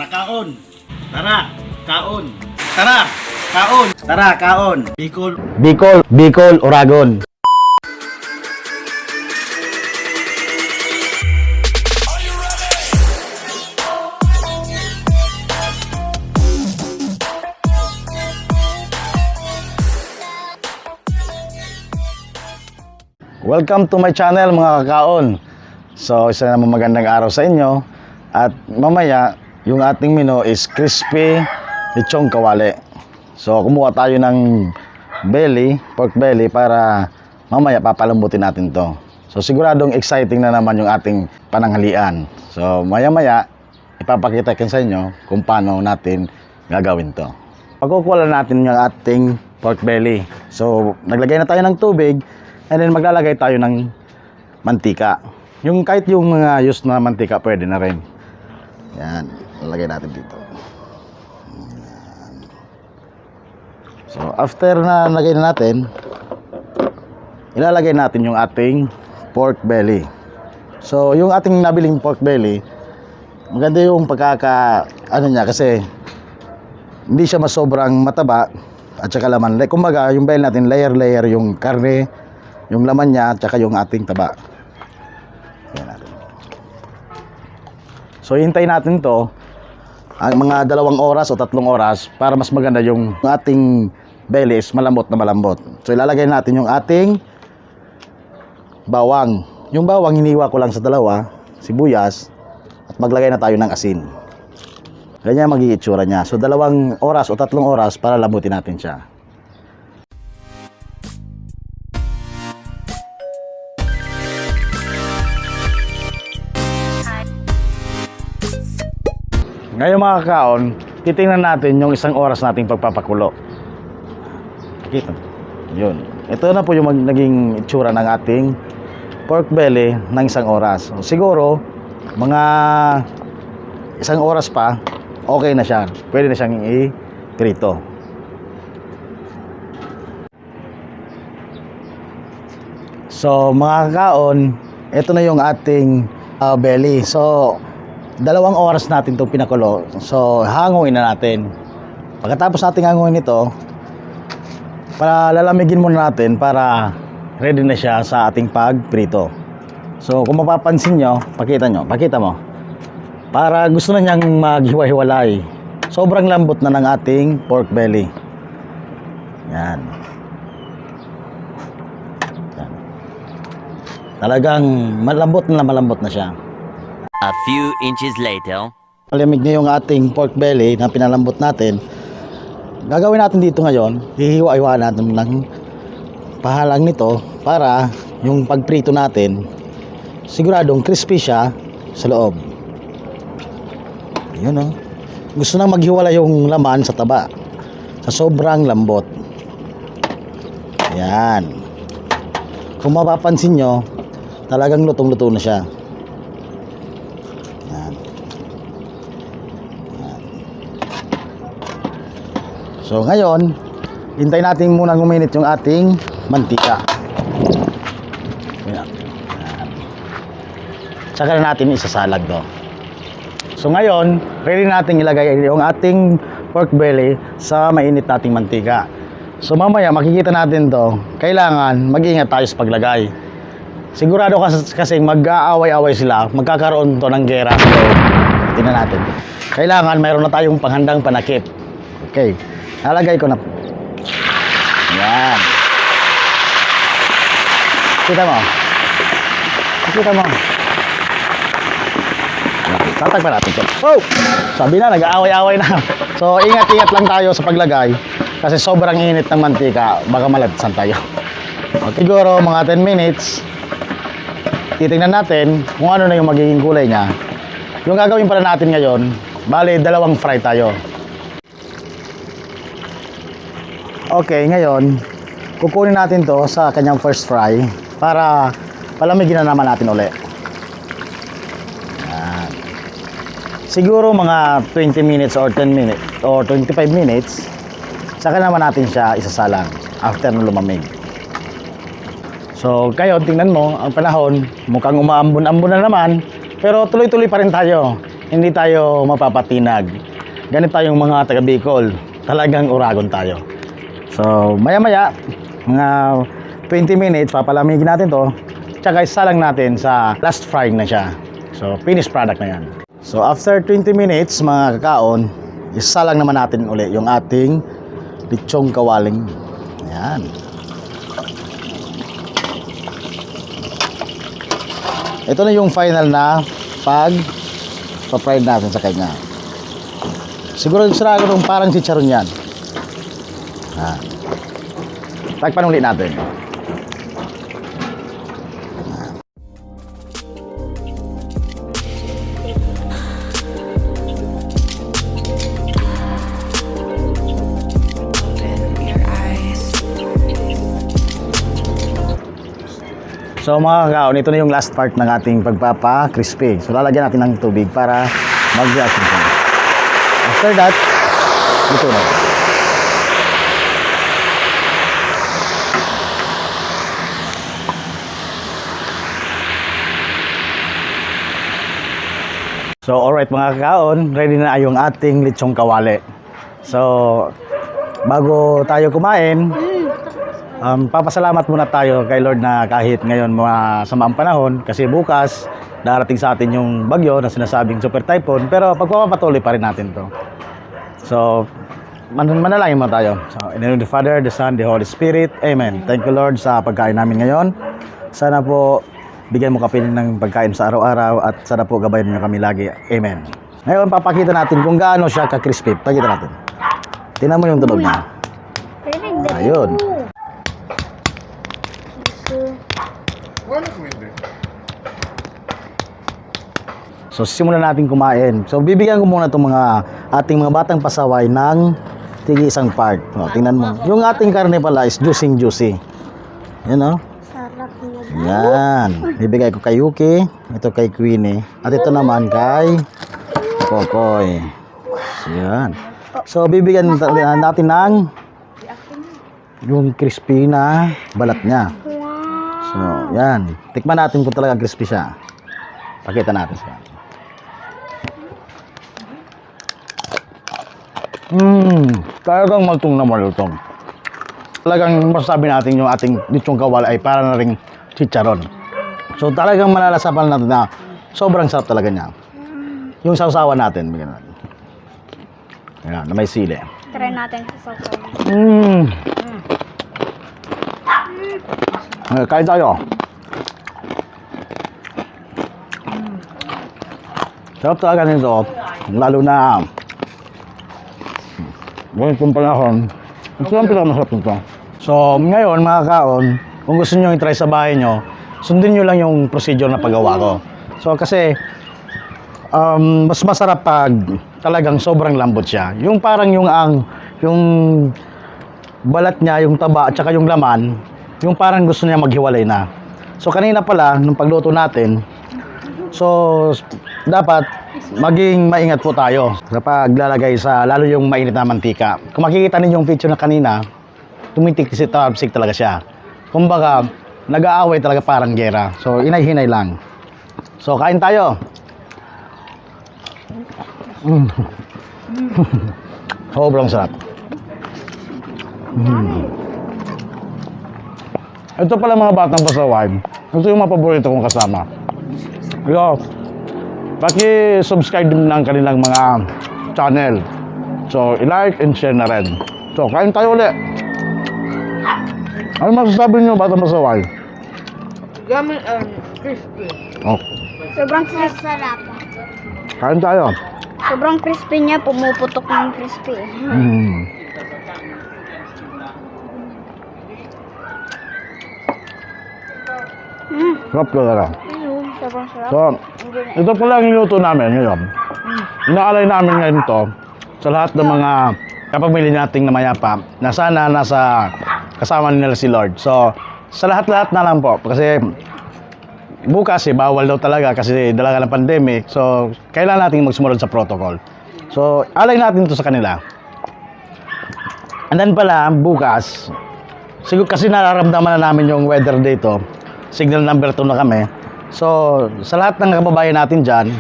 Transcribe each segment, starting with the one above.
Tara kaon. Tara, kaon. Tara, kaon. Tara, kaon. Bicol. Bicol, Oragon. Welcome to my channel mga kakaon. So isa naman magandang araw sa inyo. At mamaya yung ating menu is crispy lechong kawali. So kumuha tayo ng pork belly para mamaya papalambutin natin to. So siguradong exciting na naman yung ating pananghalian. So maya ipapakita ko sa inyo kung paano natin gagawin to. Pagkukuha natin yung ating pork belly. So naglagay na tayo ng tubig. And then maglalagay tayo ng mantika. Yung kahit yung mga used na mantika pwede na rin. Yan, lalagay natin dito. Yan. So after na lagay na natin, ilalagay natin yung ating pork belly. So yung ating nabiling pork belly, maganda yung ano niya kasi hindi siya masobrang mataba at saka laman. Kumbaga yung belly natin layer yung karne, yung laman niya at saka yung ating taba. Ayan natin. So hintayin natin to ang mga 2 oras o 3 oras para mas maganda yung ating belly is malambot na malambot. So ilalagay natin yung ating bawang. Yung bawang hiniwa ko lang sa 2, sibuyas, at maglagay na tayo ng asin. Ganyan magiging itsura niya. So 2 oras o 3 oras para lambutin natin siya. Ngayon mga kakaon, titingnan natin yung 1 oras nating pagpapakulo. Kita. Yun. Ito na po yung naging itsura ng ating pork belly ng 1 oras. So, siguro, mga 1 oras pa, okay na siya. Pwede na siyang i-prito. So mga kakaon, ito na yung ating belly. So 2 oras natin itong pinakulo. So hanguin na natin. Pagkatapos natin hanguin ito, para lalamigin muna natin para ready na siya sa ating pagprito. So kung mapapansin nyo, pakita mo. Para gusto na niyang maghiwa-hiwalay. Sobrang lambot na ng ating pork belly. Yan. Talagang malambot na siya. A few inches later. Malamig na yung ating pork belly na pinalambot natin. Gagawin natin dito ngayon, hihiwa-hiwa natin ng pahalang nito para yung pagprito natin siguradong crispy siya sa loob. Yun o. Gusto nang maghiwala yung laman sa taba sa sobrang lambot. Yan. Kung mapapansin nyo, talagang lutong-luto na siya. So ngayon, hintayin natin muna uminit yung ating mantika. Ayan. Tsaka na natin isasalag to. So ngayon, ready natin ilagay yung ating pork belly sa mainit nating mantika. So mamaya makikita natin to, kailangan mag-ingat tayo sa paglagay. Sigurado kasi mag-aaway-away sila, magkakaroon to ng gera. So tingnan natin. Kailangan mayroon na tayong panghandang panakip. Okay. Nalagay ko na. Yan. Kita mo. Tatakpan natin ito. Oh! Sabi na, nag-aaway-aaway na. So, ingat-ingat lang tayo sa paglagay. Kasi sobrang init ng mantika. Baka malagsan tayo. Okay, siguro mga 10 minutes. Titingnan natin kung ano na yung magiging kulay niya. Yung gagawin pala natin ngayon, bali 2 fry tayo. Okay, ngayon kukunin natin to sa kanyang first fry para palamigin na naman natin uli. Yan. Siguro mga 20 minutes or 10 minutes or 25 minutes saka naman natin siya isasalang after na lumamig. So kayo tingnan mo ang panahon, mukhang umaambon-ambon na naman, pero tuloy-tuloy pa rin tayo. hindi tayo mapapatinag. Ganito tayong mga taga Bicol, talagang uragon tayo. So, maya-maya, mga 20 minutes, papalamigin natin to. Tsaka isalang natin sa last frying na siya. So, finished product na yan. So, after 20 minutes, mga kakaon, isalang naman natin uli yung ating lechong kawaling. Ayan. Ito na yung final na pa-fried natin sa kanya. Siguro sarado itong parang chicharon yan. Takpan ulit natin. So mga kakaon, ito na yung last part ng ating pagpapa-crispy. So lalagyan natin ng tubig para mag-reaction siya. After that, ito na. So alright mga kakaon, ready na yung ating lechong kawali. So bago tayo kumain, papasalamat muna tayo kay Lord na kahit ngayon masamaang panahon, kasi bukas darating sa atin yung bagyo na sinasabing super typhoon, pero pagpapatuloy pa rin natin to. So manalangin muna tayo. So in the name of the Father, the Son, the Holy Spirit, Amen. Thank you Lord sa pagkain namin ngayon. Sana po bigyan mo kapiling ng pagkain sa araw-araw at sana po gabayan niyo kami lagi. Amen. Ngayon papakita natin kung gaano siya ka-crispy. Pakita natin. Tingnan mo yung tunog niya. Ayun. So simulan natin kumain. So bibigyan ko muna itong ating mga batang pasaway ng tigi isang part. O, tingnan mo. Yung ating karne pala is juicy. Yan o. Sarap niya. Yan. Bibigay ko kay Yuki. Ito kay Queenie. At ito naman kay Kokoy. Yan. So bibigyan natin ng yung crispy na balat niya. So, yan. Tikman natin kung talaga crispy siya. Pakita natin siya. Talagang malutong na malutong. Talagang masasabi natin yung ating lechong kawali ay para na ring chicharon. So, talagang malalasapan natin na sobrang sarap talaga niya. Yung sausawan natin, bigyan natin. Ayan, na may sili. Try natin sa sausaw. Kain tayo. Sarap talaga nito. Lalo na ganitong panahon. Ito ang pinakamasarap nito. So, ngayon mga kaon, kung gusto nyo i-try sa bahay nyo, sundin nyo lang yung procedure na paggawa ko. So, kasi mas masarap pag talagang sobrang lambot siya. Yung parang yung balat niya, yung taba, at saka yung laman, yung parang gusto niya maghiwalay na. So kanina pala, nung pagluto natin, so dapat maging maingat po tayo kapag lalagay sa, lalo yung mainit na mantika. Kung makikita ninyo yung picture na kanina, tumitik-tapsik talaga siya. Kumbaga, nag-aaway talaga parang gera. So inay-hinay lang. So kain tayo. Sobrang sarap. Ito pala mga batang pasaway. Ito yung mga paborito kong kasama. Yo, paki-subscribe din ng kanilang mga channel. So, i-like and share na rin. So, kain tayo ulit. Ano masasabi niyo batang pasaway? Gamit crispy. Oh, Sobrang sarap. kain tayo. Sobrang crispy niya, pumuputok ng crispy. Sarap talaga. Sobrang sarap. So, ito pala ang niluto namin ngayon. Inaalay namin ngayon to sa lahat ng mga kapamilya nating namayapa na sana nasa kasama nila si Lord. So, sa lahat-lahat na lang po. Kasi bukas bawal daw talaga kasi dalaga ng pandemic. So, kailangan nating magsumunod sa protocol. So, alay natin to sa kanila. And then pala, bukas, siguro kasi nararamdaman na namin yung weather dito. Signal number 2 na kami. So, sa lahat ng kababayan natin dyan,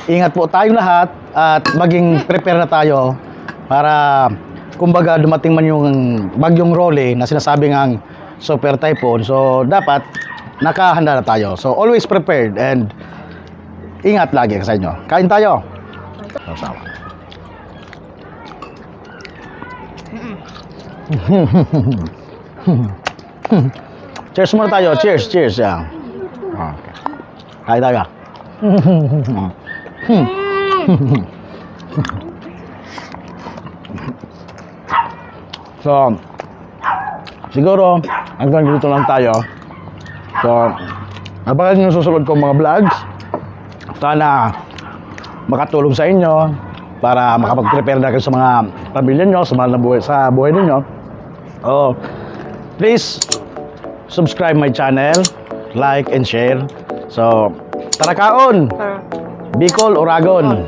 ingat po tayong lahat at maging prepare na tayo para kumbaga dumating man yung bagyong Rolly na sinasabi ngang super typhoon. So dapat nakahanda na tayo. So always prepared and ingat lagi sa inyo. Kain tayo. Sama. Cheers muna tayo. Cheers, cheers. Yeah. Okay. Kain tayo. So, siguro, hanggang dito lang tayo. So, abangan nyo yung susunod kong mga vlogs. Sana makatulong sa inyo para makapag-prepare na kayo sa mga pamilya nyo, sa mga sa buhay ninyo. Oh, please subscribe my channel, like and share. So, tara kaon! Tara. Bicol, Oragon.